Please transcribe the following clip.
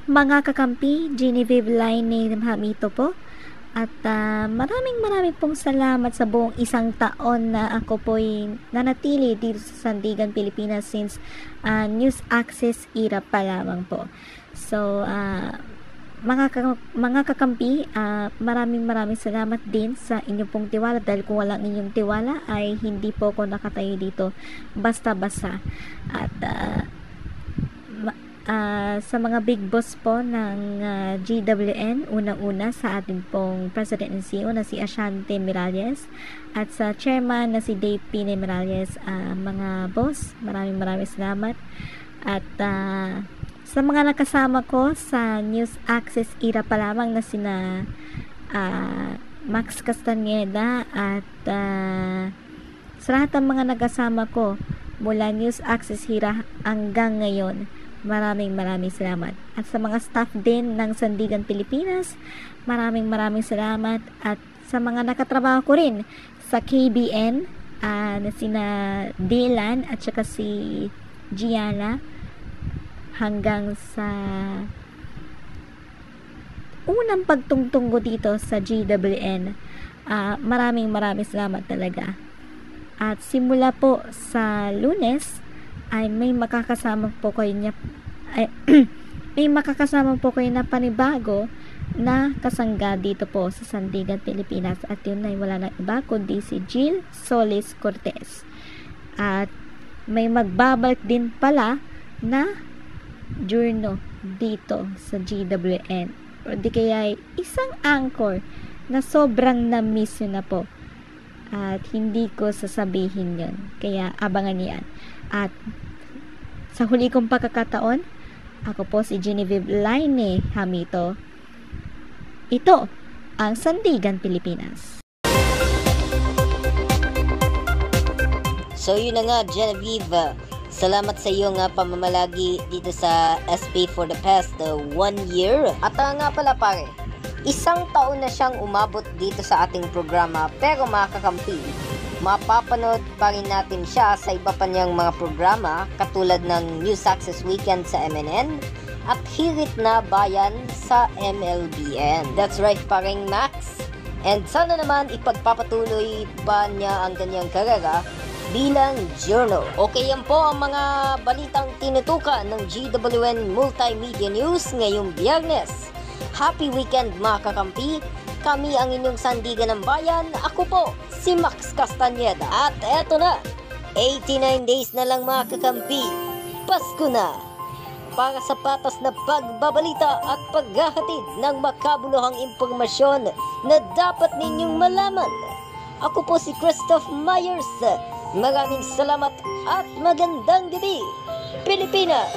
mga kakampi, Genevieve Laine Hamito po. At maraming pong salamat sa buong isang taon na ako po'y nanatili dito sa Sandigan, Pilipinas since News Access era pa lamang po. So, mga kakampi, maraming salamat din sa inyong pong tiwala dahil kung walang inyong tiwala ay hindi po ako nakatayo dito basta-basta. At sa mga big boss po ng GWN, unang-una sa ating pong President and CEO na si Ashanti Miralles at sa chairman na si Dave Pine Miralles, mga boss, maraming salamat. At sa mga nakasama ko sa News Access era pa lamang na sina Max Castañeda at sa lahat ng mga nakasama ko mula News Access era hanggang ngayon, maraming salamat. At sa mga staff din ng Sandigan, Pilipinas, maraming salamat. At sa mga nakatrabaho ko rin sa KBN, na sina Dylan at saka si Gianna, hanggang sa unang pagtungtong ko dito sa GWN, maraming salamat talaga. At simula po sa Lunes ay may makakasama po kayo na panibago na kasangga dito po sa Sandigan, Pilipinas. At yun ay wala na iba kundi si Jill Solis Cortez. At may magbabalik din pala na journal dito sa GWN, o di kaya isang anchor na sobrang na-miss yun na po at hindi ko sasabihin yun, kaya abangan yan. At sa huli kong pagkakataon, ako po si Genevieve Laine Hamito. Ito ang Sandigan, Pilipinas. So yun na nga, Genevieve, salamat sa iyong pamamalagi dito sa SB for the past 1 year. At nga pala pare, isang taon na siyang umabot dito sa ating programa, pero mga kakampi, mapapanood pa rin natin siya sa iba pa niyang mga programa katulad ng News Access Weekend sa MNN at Hirit na Bayan sa MLBN. That's right paring Max. And sana naman ipagpapatuloy pa niya ang kanyang karera bilang journal. Okay, yan po ang mga balitang tinutukan ng GWN Multimedia News ngayong Biyernes. Happy weekend mga kakampi. Kami ang inyong Sandigan ng Bayan. Ako po, si Max Castañeda. At eto na, 89 days na lang mga kakampi. Pasko na! Para sa patas na pagbabalita at paghahatid ng makabuluhang impormasyon na dapat ninyong malaman. Ako po si Christoph Myers. Maraming salamat at magandang gabi, Pilipinas!